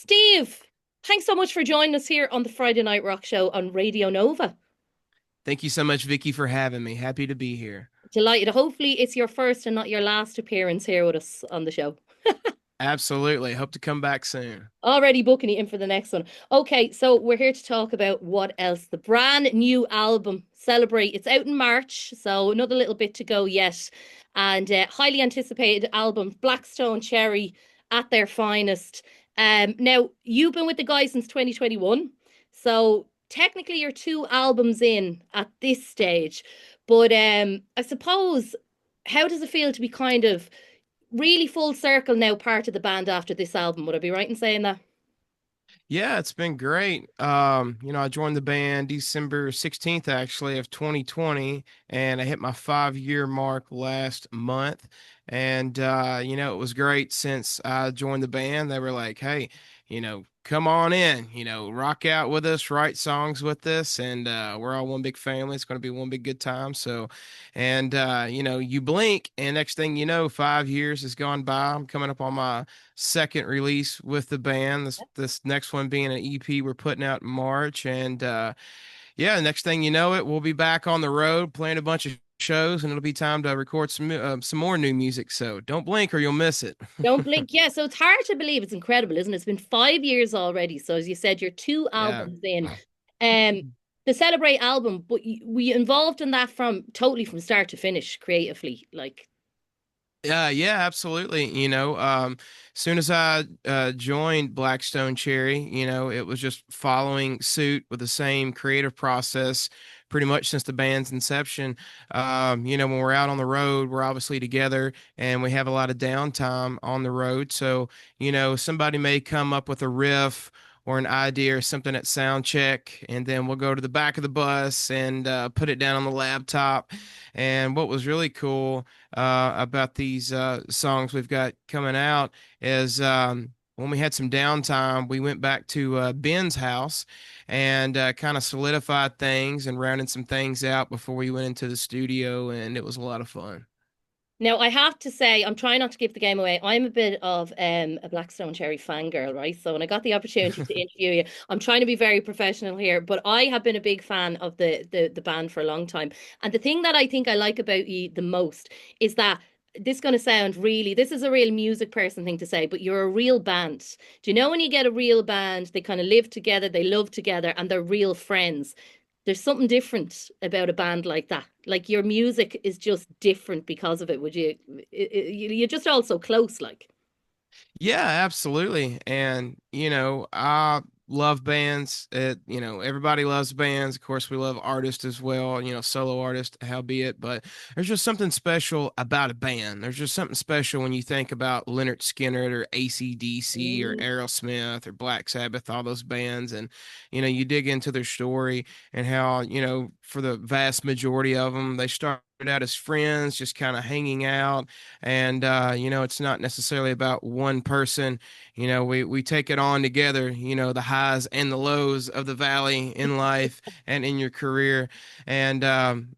Steve, thanks so much for joining us here on the Friday Night Rock Show on Radio Nova. Thank you so much, Vicky, for having me. Happy to be here. Delighted. Hopefully, it's your first and not your last appearance here with us on the show. Absolutely. Hope to come back soon. Already booking you in for the next one. Okay, so we're here to talk about what else. The brand new album, Celebrate. It's out in March, so another little bit to go yet. And highly anticipated album, Blackstone Cherry at their finest. Now, you've been with the guys since 2021, so technically you're two albums in at this stage. But I suppose, how does it feel to be kind of really full circle now part of the band after this album? Would I be right in saying that? Yeah, it's been great. I joined the band December 16th actually of 2020, and I hit my 5-year mark last month. And it was great since I joined the band. They were like, "Hey, come on in, rock out with us, write songs with us, and we're all one big family. It's going to be one big good time." So, and you blink, and next thing you know, 5 years has gone by. I'm coming up on my second release with the band. This next one being an EP we're putting out in March, and yeah, next thing you know, we'll be back on the road playing a bunch of shows, and it'll be time to record some more new music. So don't blink or you'll miss it. Don't blink. Yeah, so it's hard to believe. It's incredible, isn't it? It's been 5 years already. So as you said, you're two Yeah. albums in. Um, the Celebrate album, but were you involved in that from totally from start to finish creatively? Like, Yeah, absolutely. Soon as I joined Blackstone Cherry, it was just following suit with the same creative process pretty much since the band's inception. When we're out on the road, we're obviously together and we have a lot of downtime on the road. So, somebody may come up with a riff or an idea or something at sound check, and then we'll go to the back of the bus and put it down on the laptop. And what was really cool about these songs we've got coming out is when we had some downtime, we went back to Ben's house and kind of solidified things and rounded some things out before we went into the studio, and it was a lot of fun. now I have to say, I'm trying not to give the game away. I'm a bit of a Blackstone Cherry fangirl, right? So when I got the opportunity to interview you, I'm trying to be very professional here, but I have been a big fan of the band for a long time. And the thing that I think I like about you the most is that this is going to sound really, this is a real music person thing to say, but you're a real band. Do you know when you get a real band, they kind of live together, they love together, and they're real friends? There's something different about a band like that. Like your music is just different because of it. Would you? You're just all so close. Like, Yeah, absolutely. And, I love bands. Everybody loves bands. Of course, we love artists as well, solo artists, howbeit, but there's just something special about a band. There's just something special when you think about Leonard Skinner or AC/DC or mm, Aerosmith or Black Sabbath, all those bands. And, you dig into their story and how, for the vast majority of them, they started out as friends, just kind of hanging out. And it's not necessarily about one person. We take it on together, the highs and the lows of the valley in life and in your career. And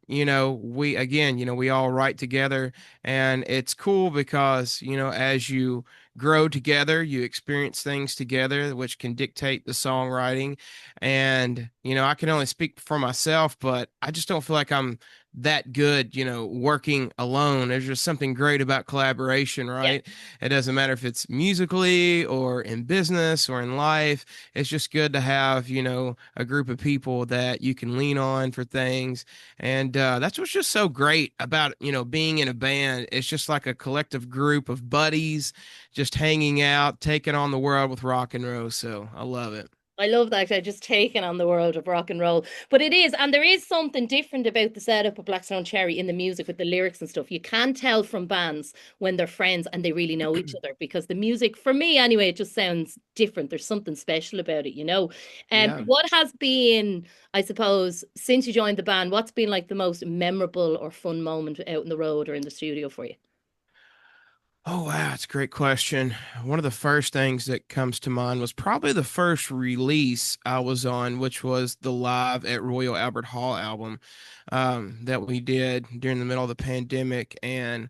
we again, we all write together, and it's cool because as you grow together, you experience things together which can dictate the songwriting. And I can only speak for myself, but I just don't feel like I'm that good, working alone. There's just something great about collaboration, yeah. right? It doesn't matter if it's musically or in business or in life. It's just good to have, a group of people that you can lean on for things. And that's what's just so great about, being in a band. It's just like a collective group of buddies just hanging out, taking on the world with rock and roll. So I love it. I love that. I just taken on the world of rock and roll. But it is, and there is something different about the setup of Blackstone Cherry in the music with the lyrics and stuff. You can tell from bands when they're friends and they really know each other because the music, for me anyway, it just sounds different. There's something special about it, you know. Yeah. What has been, I suppose, since you joined the band, what's been like the most memorable or fun moment out in the road or in the studio for you? Oh, wow. That's a great question. One of the first things that comes to mind was probably the first release I was on, which was the Live at Royal Albert Hall album that we did during the middle of the pandemic. And,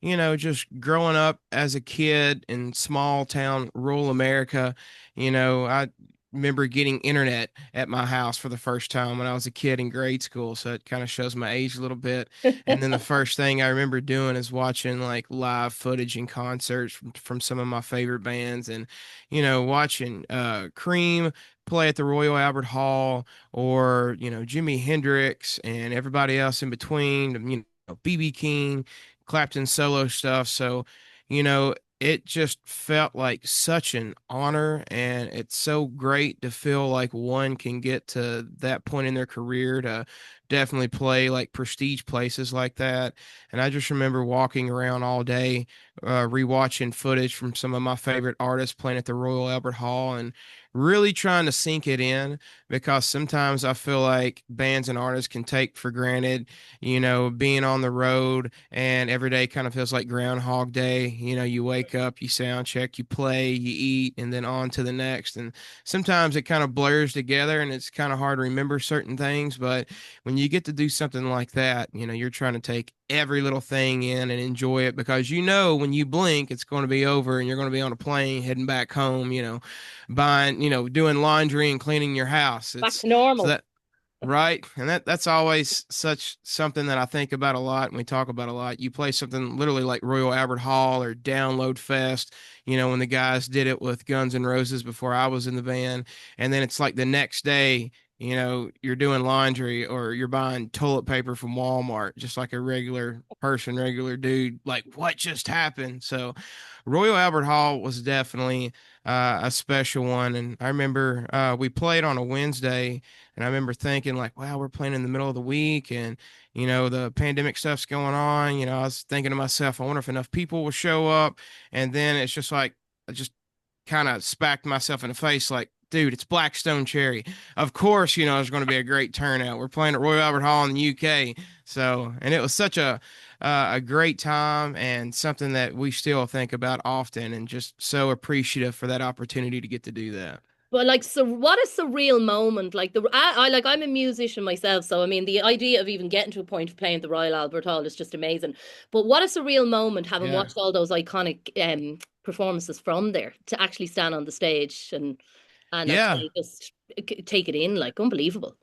just growing up as a kid in small town, rural America, I remember getting internet at my house for the first time when I was a kid in grade school. So it kind of shows my age a little bit. And then the first thing I remember doing is watching like live footage and concerts from some of my favorite bands and, watching Cream play at the Royal Albert Hall or, Jimi Hendrix and everybody else in between, BB King, Clapton solo stuff. So, it just felt like such an honor, and it's so great to feel like one can get to that point in their career to definitely play like prestige places like that. And I just remember walking around all day, rewatching footage from some of my favorite artists playing at the Royal Albert Hall and really trying to sink it in because sometimes I feel like bands and artists can take for granted, being on the road and every day kind of feels like Groundhog Day. You wake up, you sound check, you play, you eat, and then on to the next. And sometimes it kind of blurs together and it's kind of hard to remember certain things. But when you get to do something like that, you're trying to take every little thing in and enjoy it because when you blink, it's going to be over and you're going to be on a plane heading back home, buying, doing laundry and cleaning your house. Back It's to so normal. that Right. And that's always such something that I think about a lot and we talk about a lot. You play something literally like Royal Albert Hall or Download Fest, when the guys did it with Guns N' Roses before I was in the band. And then it's like the next day, you're doing laundry or you're buying toilet paper from Walmart, just like a regular person, regular dude. Like, what just happened? So, Royal Albert Hall was definitely a special one. And I remember we played on a Wednesday and I remember thinking like, wow, we're playing in the middle of the week and, the pandemic stuff's going on. I was thinking to myself, I wonder if enough people will show up. And then it's just like, I just kind of spacked myself in the face like, dude, it's Blackstone Cherry. Of course, there's going to be a great turnout. We're playing at Royal Albert Hall in the UK. So, and it was such a great time and something that we still think about often and just so appreciative for that opportunity to get to do that. But like, so what a surreal moment! Like I like I'm a musician myself, so I mean the idea of even getting to a point of playing at the Royal Albert Hall is just amazing. But what a surreal moment having Yeah. watched all those iconic performances from there to actually stand on the stage and as I Yeah. say, just take it in, like unbelievable.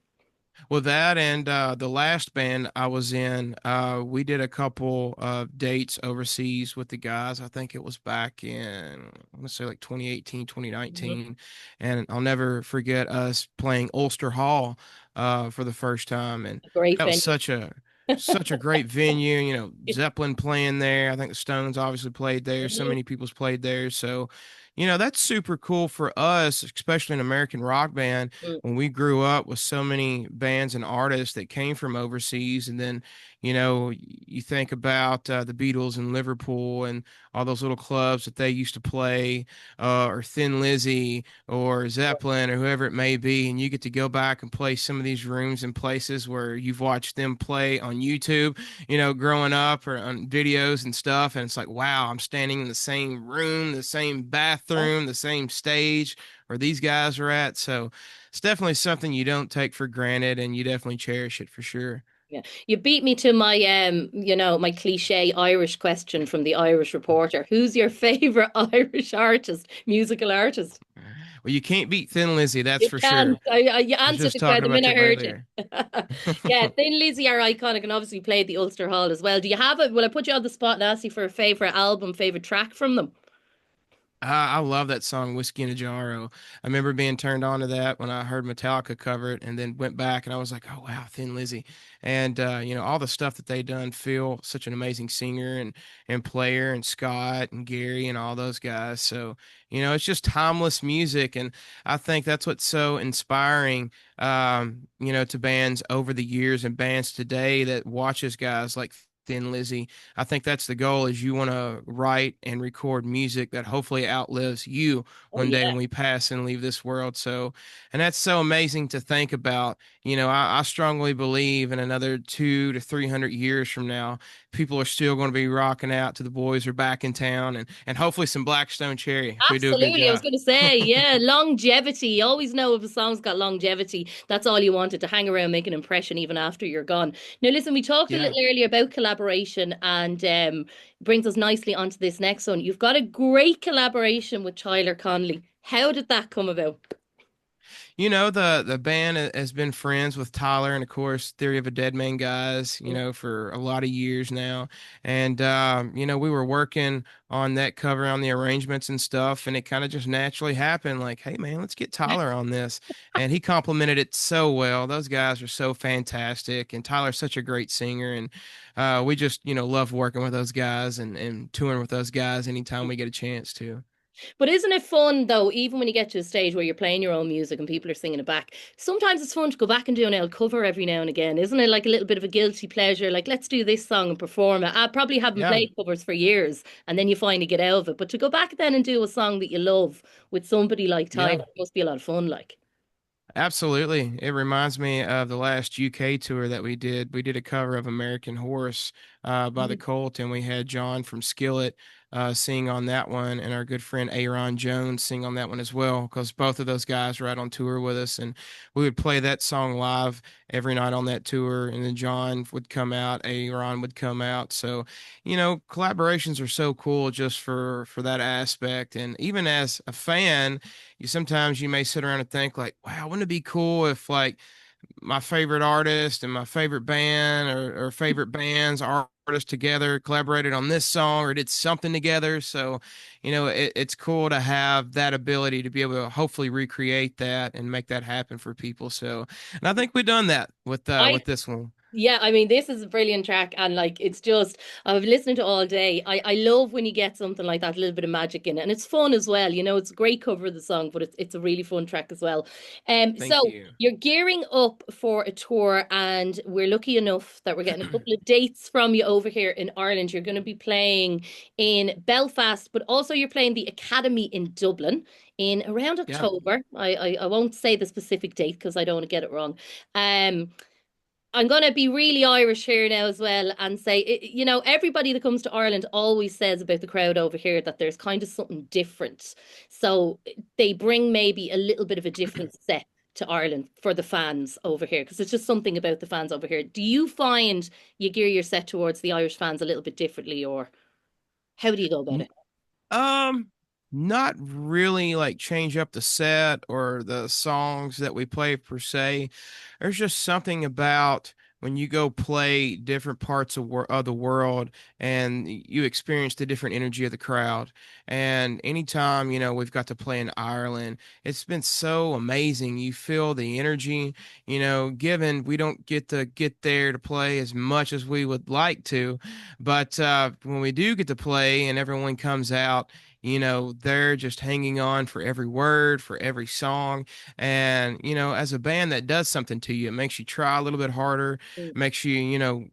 Well, that and the last band I was in, we did a couple of dates overseas with the guys. I think it was back in, I want to say like 2018, Mhm. 2019. And I'll never forget us playing Ulster Hall for the first time. And A great that was venue. such a great venue. Zeppelin playing there. I think the Stones obviously played there. So Mhm. many people's played there. So, that's super cool for us, especially an American rock band Mm. when we grew up with so many bands and artists that came from overseas. And then, you think about the Beatles in Liverpool and all those little clubs that they used to play, or Thin Lizzy or Zeppelin or whoever it may be. And you get to go back and play some of these rooms and places where you've watched them play on YouTube, growing up or on videos and stuff. And it's like, wow, I'm standing in the same room, the same bathroom, the same stage where these guys are at. So it's definitely something you don't take for granted and you definitely cherish it for sure. Yeah. You beat me to my my cliche Irish question from the Irish Reporter. Who's your favorite Irish artist, musical artist? Well, you can't beat Thin Lizzy, that's You for can't. sure. You I was answered just the talking question the about minute that I heard you. earlier. Yeah, Thin Lizzy are iconic and obviously played the Ulster Hall as well. Do you have it? Will I put you on the spot and ask you for a favorite album, favorite track from them? I love that song, Whiskey in a Jar. I remember being turned on to that when I heard Metallica cover it and then went back and I was like, oh, wow, Thin Lizzy. And, all the stuff that they done, Phil, such an amazing singer and player, and Scott and Gary and all those guys. So, it's just timeless music. And I think that's what's so inspiring, to bands over the years and bands today that watches guys like Thin Lizzy. I think that's the goal is you want to write and record music that hopefully outlives you Oh one day yeah. when we pass and leave this world. So, and that's so amazing to think about. I strongly believe in another 200 to 300 years from now, people are still going to be rocking out to the boys are back in town and hopefully some Blackstone Cherry if we do a good Absolutely. I was job. going to say, yeah, longevity. You always know if a song's got longevity, that's all you wanted to hang around, make an impression even after you're gone. Now, listen, we talked a Yeah. little earlier about collaboration. collaboration and brings us nicely onto this next one. You've got a great collaboration with Tyler Conley. How did that come about? The band has been friends with Tyler and of course Theory of a Dead Man guys, Mm. for a lot of years now. And we were working on that cover on the arrangements and stuff, and it kind of just naturally happened like, hey man, let's get Tyler on this. And he complimented it so well. Those guys are so fantastic, and Tyler's such a great singer, and we just, love working with those guys and touring with those guys anytime we get a chance to. But isn't it fun though, even when you get to a stage where you're playing your own music and people are singing it back? Sometimes it's fun to go back and do an old cover every now and again, isn't it? Like a little bit of a guilty pleasure. Like, let's do this song and perform it. I probably haven't Yeah. played covers for years, and then you finally get out of it. But to go back then and do a song that you love with somebody like Yeah. Tyler must be a lot of fun. Like, Absolutely. It reminds me of the last UK tour that we did. We did a cover of American Horse by the mm, Cult, and we had John from Skillet sing on that one, and our good friend Aaron Jones sing on that one as well, because both of those guys were out on tour with us, and we would play that song live every night on that tour, and then John would come out, Aaron would come out. So, collaborations are so cool just for that aspect, and even as a fan, you may sit around and think like, wow, wouldn't it be cool if like my favorite artist and my favorite band or favorite bands artists together collaborated on this song or did something together. So, it's cool to have that ability to be able to hopefully recreate that and make that happen for people. So, and I think we've done that I with this one. Yeah, I mean, this is a brilliant track, and like it's just I've been listening to all day. I love when you get something like that, a little bit of magic in it, and it's fun as well. It's a great cover of the song, but it's a really fun track as well. Thank So you. you're gearing up for a tour, and we're lucky enough that we're getting a couple of dates from you over here in Ireland. You're going to be playing in Belfast, but also you're playing the Academy in Dublin in around Yeah. October. I won't say the specific date because I don't want to get it wrong. Um. I'm going to be really Irish here now as well and say, everybody that comes to Ireland always says about the crowd over here that there's kind of something different. So they bring maybe a little bit of a different set to Ireland for the fans over here because it's just something about the fans over here. Do you find you gear your set towards the Irish fans a little bit differently, or how do you go about it? Um, Not really like change up the set or the songs that we play per se. There's just something about when you go play different parts of the world and you experience the different energy of the crowd. And anytime, we've got to play in Ireland, it's been so amazing. You feel the energy, given we don't get to get there to play as much as we would like to, but when we do get to play and everyone comes out, they're just hanging on for every word, for every song. And, as a band that does something to you, it makes you try a little bit harder, makes you,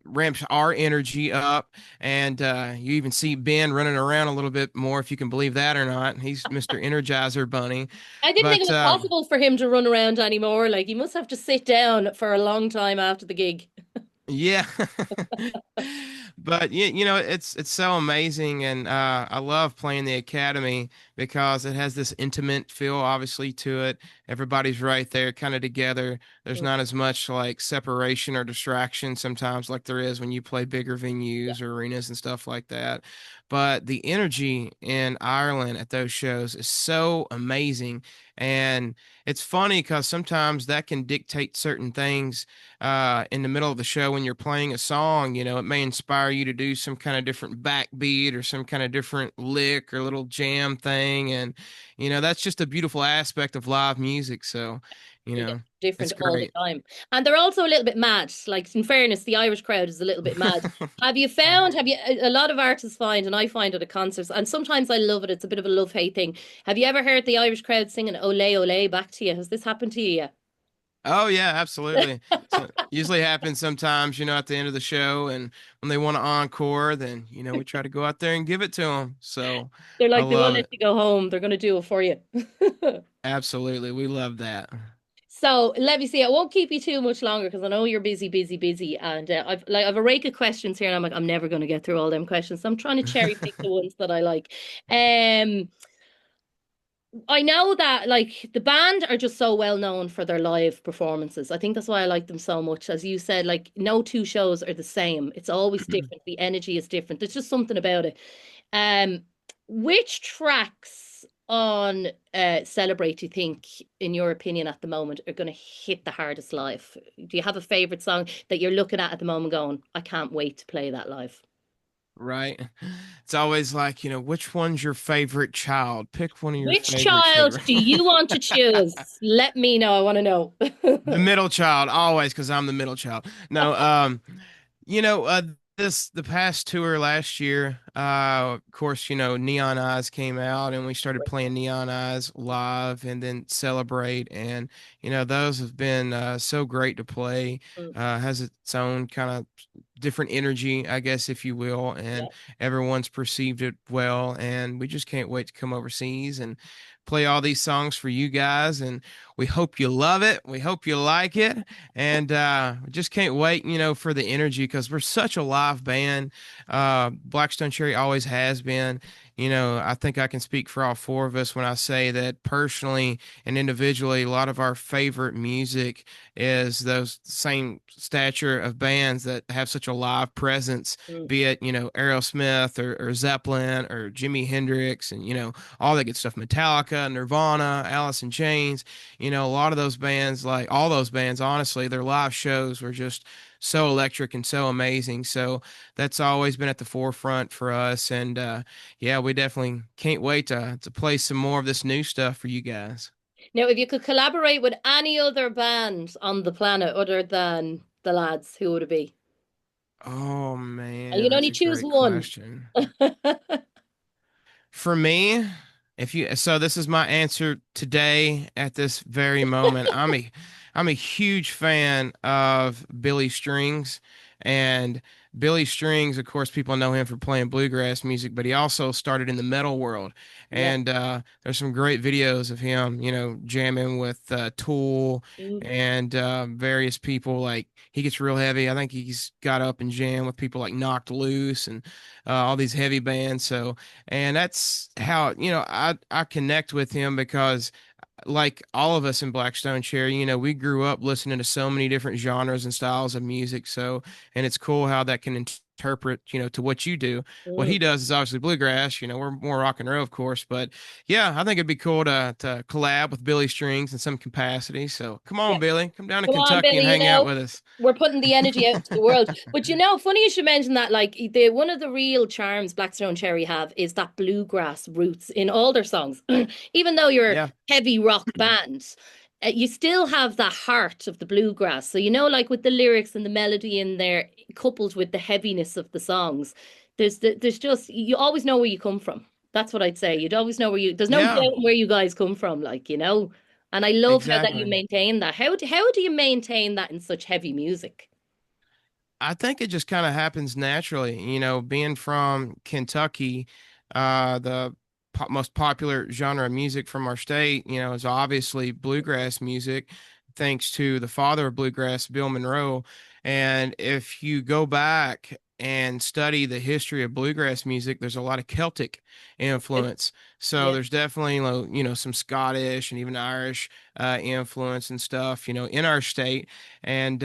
ramps our energy up. And you even see Ben running around a little bit more, if you can believe that or not. He's Mr. Energizer Bunny. I didn't think it But was possible for him to run around anymore. Like he must have to sit down for a long time after the gig. yeah. But it's so amazing, and I love playing the academy because it has this intimate feel obviously to it. Everybody's right there kind of together. There's not as much like separation or distraction sometimes like there is when you play bigger venues or arenas and stuff like that. But the energy in Ireland at those shows is so amazing. And it's funny because sometimes that can dictate certain things in the middle of the show when you're playing a song. It may inspire you to do some kind of different backbeat or some kind of different lick or little jam thing. And, that's just a beautiful aspect of live music. So, You get it's different all the great. time. And they're also a little bit mad. Like, in fairness, the Irish crowd is a little bit mad. Have you, a lot of artists find, and I find it at concerts, and sometimes I love it, it's a bit of a love-hate thing. Have you ever heard the Irish crowd singing Ole Ole back to you? Has this happened to you Oh yeah, absolutely. yet? So usually happens sometimes, at the end of the show, and when they want to encore, then we try to go out there and give it to them. So They're I like, they won't love let it. you go home. They're going to do it for you. Absolutely, we love that. So let me see. I won't keep you too much longer because I know you're busy, busy, busy, and I've a rake of questions here, and I'm like I'm never going to get through all them questions. So I'm trying to cherry pick the ones that I like. Um, I know that like the band are just so well known for their live performances. I think that's why I like them so much. As you said, like no two shows are the same. It's always different. The energy is different. There's just something about it. Um, which tracks on Celebrate do you think, in your opinion, at the moment, are going to hit the hardest live? Do you have a favorite song that you're looking at the moment going, I can't wait to play that live? Right? It's always like, which one's your favorite child? Pick one of your Which favorite child children. do you want to choose? Let me know. I want to know. The middle child, always, because I'm the middle child. No, you know, uh, the past tour last year, of course, Neon Eyes came out, and we started playing Neon Eyes live, and then Celebrate, and those have been so great to play. Mm, Has its own kind of different energy, I guess, if you will, yeah. and everyone's perceived it well, and we just can't wait to come overseas and play all these songs for you guys, and we hope you love it. We hope you like it, and just can't wait, for the energy because we're such a live band. Blackstone Cherry always has been. I think I can speak for all four of us when I say that personally and individually, a lot of our favorite music is those same stature of bands that have such a live presence, Mm, be it, Aerosmith or Zeppelin or Jimi Hendrix and, all that good stuff, Metallica, Nirvana, Alice in Chains. A lot of those bands, like all those bands, honestly, their live shows were just so electric and so amazing. So that's always been at the forefront for us. And yeah, we definitely can't wait to play some more of this new stuff for you guys. now, if you could collaborate with any other band on the planet other than the lads, who would it be? Oh And man, you can that's only a choose great one. question. For me, if you so this is my answer today at this very moment. I'm a huge fan of Billy Strings, and Billy Strings, of course, people know him for playing bluegrass music, but he also started in the metal world. Yeah. And there's some great videos of him, jamming with Tool Mm, and various people. Like he gets real heavy. I think he's got up and jammed with people like Knocked Loose and all these heavy bands. So and that's how I connect with him because like all of us in Blackstone Cherry, we grew up listening to so many different genres and styles of music. So, and it's cool how that can interpret, to what you do. What mm. he does is obviously bluegrass, we're more rock and roll, of course. But yeah, I think it'd be cool to collab with Billy Strings in some capacity. So come Yeah. on, Billy, come down to Come on, Kentucky Billy, and hang out with us. we're putting the energy out into the world. But funny you should mention that, like the one of the real charms Blackstone Cherry have is that bluegrass roots in all their songs. Even though you're a Yeah. heavy rock band, you still have that heart of the bluegrass. So like with the lyrics and the melody in there, coupled with the heaviness of the songs, there's just you always know where you come from. That's what I'd say. You'd always know there's no Yeah, doubt where you guys come from, like. And I love how that you exactly. maintain that. How do you maintain that in such heavy music? I think it just kind of happens naturally. Being from Kentucky, the most popular genre of music from our state, is obviously bluegrass music, thanks to the father of bluegrass, Bill Monroe. And if you go back and study the history of bluegrass music, there's a lot of Celtic Okay. influence. So Yeah. there's definitely, some Scottish and even Irish influence and stuff, in our state. And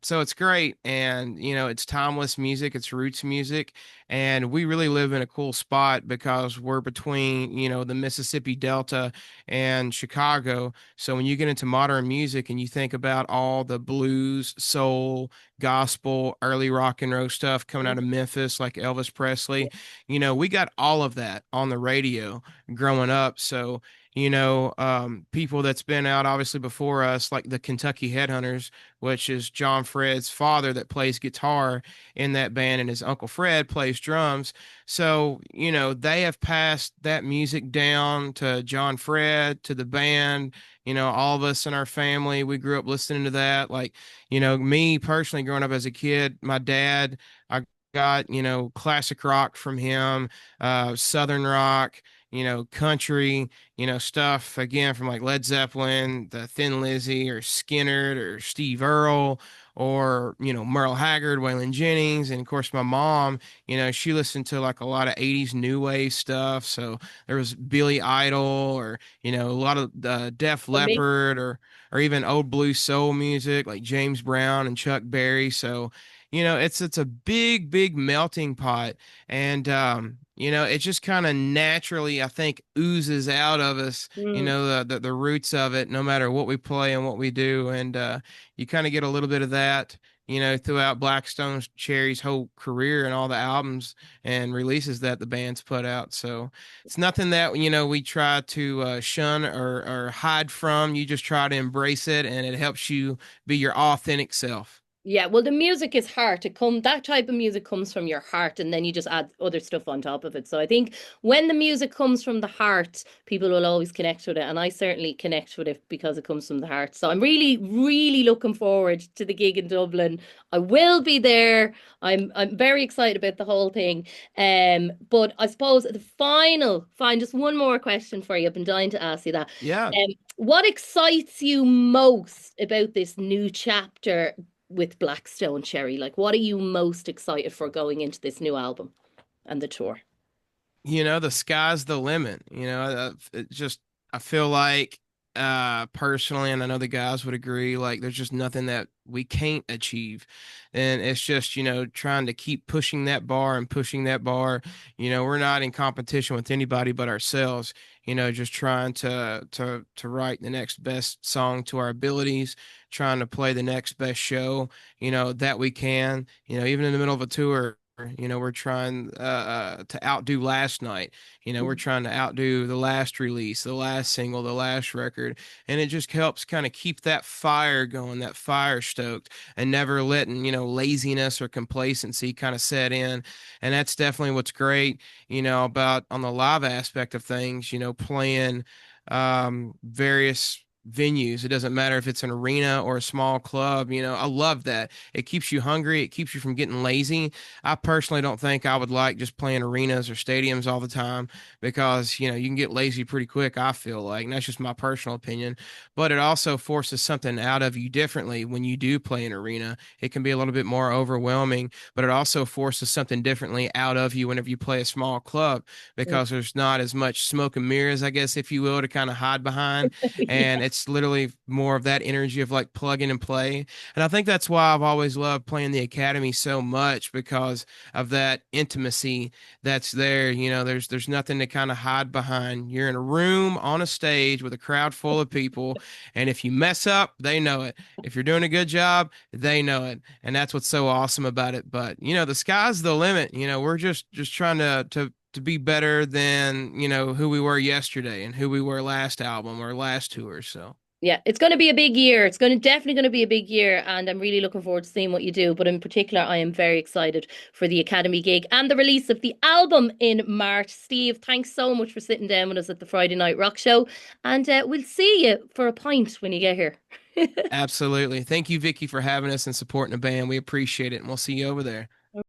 so it's great. And, it's timeless music, it's roots music. And we really live in a cool spot because we're between, the Mississippi Delta and Chicago. So when you get into modern music and you think about all the blues, soul, gospel, early rock and roll stuff coming out Mm, of Memphis, like Elvis yeah. Presley, we got all of that on the radio growing up. So, people that's been out obviously before us, like the Kentucky Headhunters, which is John Fred's father that plays guitar in that band, and his uncle Fred plays drums. So, they have passed that music down to John Fred, to the band, all of us in our family. We grew up listening to that. Like, me personally, growing up as a kid, my dad, I got, classic rock from him, Southern rock. country, stuff again from like Led Zeppelin, the Thin Lizzy, or Skinner, or Steve Earle, or Merle Haggard, Waylon Jennings, and of course my mom. She listened to like a lot of '80s new wave stuff. So there was Billy Idol, or a lot of Def For me. Leppard, or even old blue soul music like James Brown and Chuck Berry. So it's a big melting pot, and it just kind of naturally, I think, oozes out of us, Mm. the roots of it, no matter what we play and what we do. And you kind of get a little bit of that, throughout Blackstone Cherry's whole career and all the albums and releases that the band's put out. So it's nothing that, we try to shun or hide from. You just try to embrace it, and it helps you be your authentic self. Yeah, well, the music is heart. That type of music comes from your heart, and then you just add other stuff on top of it. So I think when the music comes from the heart, people will always connect with it, and I certainly connect with it because it comes from the heart. So I'm really, really looking forward to the gig in Dublin. I will be there. I'm very excited about the whole thing. But I suppose the fine, just one more question for you. I've been dying to ask you that. Yeah. What excites you most about this new chapter with Blackstone Cherry? Like, what are you most excited for going into this new album and the tour? The sky's the limit. It just, I feel like, personally, and I know the guys would agree, like there's just nothing that we can't achieve. And it's just, trying to keep pushing that bar and pushing that bar. We're not in competition with anybody but ourselves. Just trying to write the next best song to our abilities, trying to play the next best show, that we can, even in the middle of a tour. We're trying to outdo last night. We're trying to outdo the last release, the last single, the last record. And it just helps kind of keep that fire going, that fire stoked, and never letting, laziness or complacency kind of set in. And that's definitely what's great, about on the live aspect of things, playing various venues. It doesn't matter if it's an arena or a small club. I love that. It keeps you hungry. It keeps you from getting lazy. I personally don't think I would like just playing arenas or stadiums all the time, because, you can get lazy pretty quick, I feel like. And that's just my personal opinion. But it also forces something out of you differently when you do play an arena. It can be a little bit more overwhelming, but it also forces something differently out of you whenever you play a small club, because there's not as much smoke and mirrors, I guess, if you will, to kind of hide behind. And Yeah. it's literally more of that energy of like plug in and play. And I think that's why I've always loved playing the Academy so much, because of that intimacy that's there. There's nothing to kind of hide behind. You're in a room on a stage with a crowd full of people, and if you mess up, they know it. If you're doing a good job, they know it. And that's what's so awesome about it. But the sky's the limit. We're just trying to be better than, who we were yesterday and who we were last album or last tour. So Yeah, it's going to be a big year. It's definitely going to be a big year, and I'm really looking forward to seeing what you do. But in particular, I am very excited for the Academy gig and the release of the album in March. Steve, thanks so much for sitting down with us at the Friday Night Rock Show, and we'll see you for a pint when you get here. absolutely. Thank you, Vicky, for having us and supporting the band. We appreciate it, and we'll see you over there.